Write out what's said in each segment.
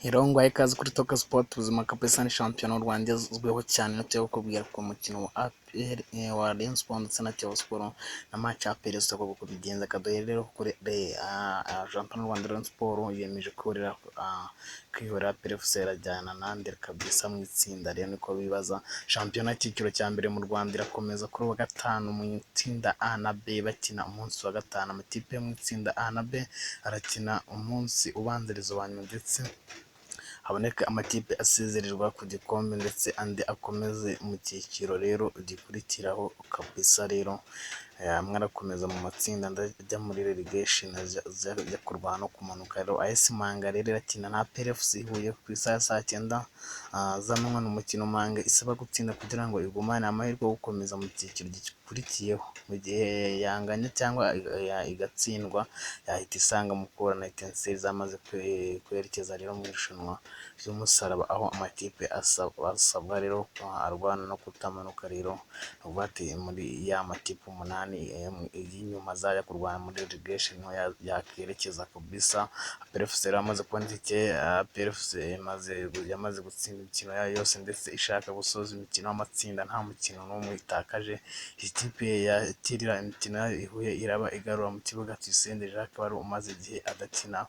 Irongwaye ikaze kuri Toka Sport, ubuzima kabisa ni shampiyona y'u Rwanda izwiho cyane no kubwira ku mukino wa APR wa Rayon Sport ndetse na Kiyovu Sport na match ya APR zose uko bigenze. Kadoye rero kuri shampiyona y'u Rwanda Rayon Sport yemeje kwihorera APR FC irajyana nande kabisa mu itsinda. Rero niko bibaza shampiyona y'icyiciro cya mbere mu Rwanda irakomeza kuri wa gatanu mu itsinda A na B bakina umunsi wa gatanu. Amakipe mu itsinda A na B arakina umunsi ubanziriza wa nyuma ndetse haboneka amakipe asezererwa ku gikombe ndetse andi akomeze mu cyiciro rero gikurikiraho kabisa. Rero amwe arakomeza mu matsinda ajya muri relegation ajya kurwana no kumanuka. Rero AS Manga rero irakina na APR FC Huye ku isaha ya saa 9 z'amanywa. Ni umukino Manga isaba gutsinda kugira ngo igumane amahirwe yo gukomeza mu cyiciro gikurikiyeho. Mu gihe yanganya cyangwa igatsindwa yahita isanga Mukura na Etincelles zamaze kwerekeza rero mu irushanwa ry'umusaraba, aho amakipe asabwa rero arwana no kutamanuka. Rero bati muri ya makipe 8 y'inyuma zajya kurwana muri relegation yakerekeza kabisa. APR FC amaze kubona itike. APR FC yamaze gutsinda imikino yayo yose ndetse ishaka gusoza imikino y'amatsinda nta mukino n'umwe itakaje. Ikipe yakirira imikino ihuye iraba igarura mu kibuga Tuyisenge Jacques wari umaze igihe adakina.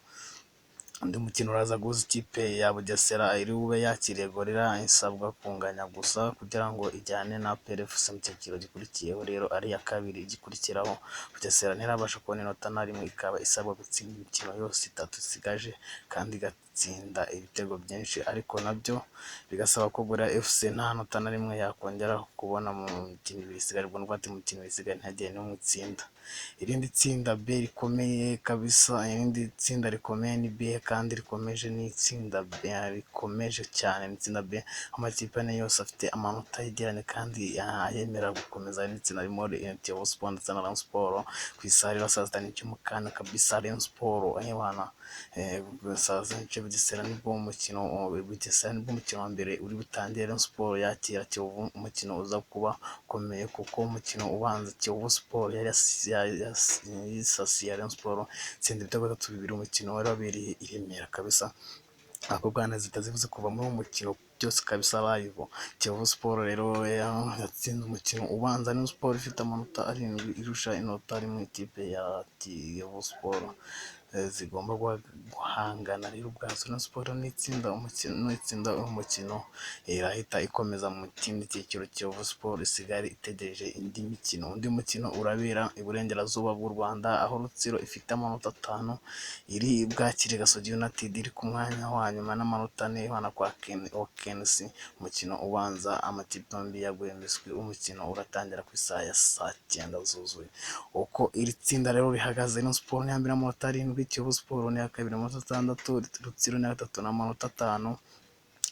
Undi mukino uraza guhuza ikipe ya Bugesera iri bube yakiriye Gorilla isabwa kunganya gusa kugira ngo ijyane na APR FC mu cyiciro gikurikiyeho. Rero ari ya kabiri igikurikiraho. Bugesera ntirabasha kubona inota na rimwe, ikaba isabwa gutsinda imikino yose 3 isigaje kandi igatsinda ibitego byinshi, ariko nabyo bigasaba ko Gorilla FC nta nota na rimwe yakongera kubona mu mikino 2 isigaje. Ubwo n'ubwo mu mikino isigaje ntagiye no mu itsinda. Irindi tsinda B rikomeye kabisa, irindi tsinda rikomeye ni B kandi rikomeje n'itsinda B rikomeje cyane. N'itsinda B amakipe ane yose afite amanota yegeranye kandi yemera gukomeza. N'itsinda ririmo Kiyovu Sport ndetse na Rayon Sport ku isaha ya saa 6 cy'umukanda kabisa. Rayon Sport ayibana saa 6 Bugesera nibwo umukino wa mbere uri butangire. Rayon Sport yakira Kiyovu, umukino uza kuba ukomeye kuko umukino ubanza Kiyovu Sport yisasiye Rayon Sport itsinda ibitego 2-2. Umukino wari wabereye i Remera kabisa. Ako Rwanda zitazivuze kuva muri umukino byose kabisa live. Kiyovu Sport rero yatsinze umukino ubanza. Rayon Sport ifite amanota 7 irusha inota rimwe ikipe ya Kiyovu Sport. Zigomba guhangana rero ubwazo. Rayon Sport n'itsinda umukino irahita ikomeza mu kindi cyiciro. Kiyovu Sport isigare itegereje undi mukino urabera iburengerazuba bw'u Rwanda, aho Rutsiro ifite amanota 5 iri bwakire Gasogi United iri ku mwanya wa nyuma n'amanota 4 ihana kwa KNC. Umukino ubanza amakipe yombi yaguye miswi. Umukino uratangira ku isaha ya saa 9 zuzuye. Uko iri tsinda rero rihagaze, Rayon Sport ni ya mbere n'amanota 7, Kiyovu Sport ni ya kabiri n'amanota 6, Rutsiro ni ya gatatu n'amanota 5,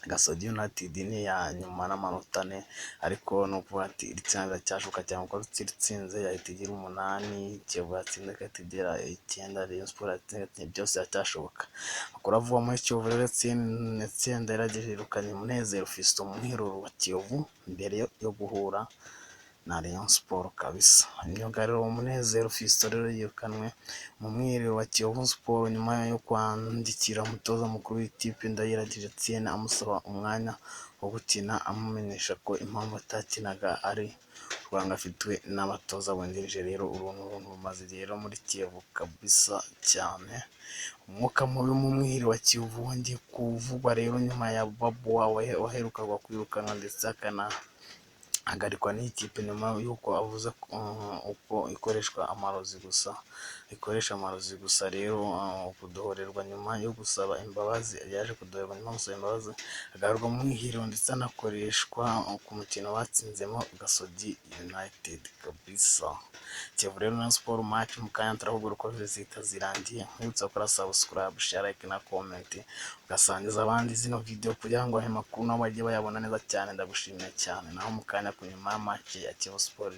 Gasogi United ni ya nyuma n'amanota 4. Ariko no kuvuga ati iri tsinda riracyashoboka cyane kuko Rutsiro itsinze yahita igira 8, Kiyovu yatsinze igahita igira 9, Rayon Sport yatsinze byose biracyashoboka. Amakuru avuga muri Kiyovu rero itsinda yaragejeje yirukanye Munezero Fiston umwiroro wa Kiyovu mbere yo guhura na Rayon Sport kabisa. Imyugariro Munezero Fiston rero yirukanwe mu mwiriro wa Kiyovu Sport nyuma yo kwandikira umutoza mukuru w'ikipe Ndayiragije Etienne amusaba umwanya wo gukina, amumenyesha ko impamvu atakinaga ari urwanga afitwe n'abatoza bungirije. Rero uruntu rumaze rero muri Kiyovu kabisa cyane. Umwuka mubi mu mwiriro wa Kiyovu wongeye kuvugwa rero nyuma ya Babu waherukaga kwirukanwa ndetse hagarikwa n'ikipe nyuma y'uko avuze uko ikoresha amarozi gusa. Rero kudohorerwa nyuma yo gusaba imbabazi, yaje kudohorerwa nyuma yo gusaba imbabazi agarurwa mu mwihiro ndetse anakoreshwa ku mukino batsinzemo Gasogi United kabisa. Kiyovu rero na Sport match mu kanya turahugura uko zihita zirangiye. Nkwibutsa gukora subscribe, share, like na comment ugasangiza abandi zino video kugira ngo ahe makuru nabo bajye bayabona neza cyane. Ndagushimiye cyane. Naho mu kanya ku nyuma ya match ya Kiyovu Sport.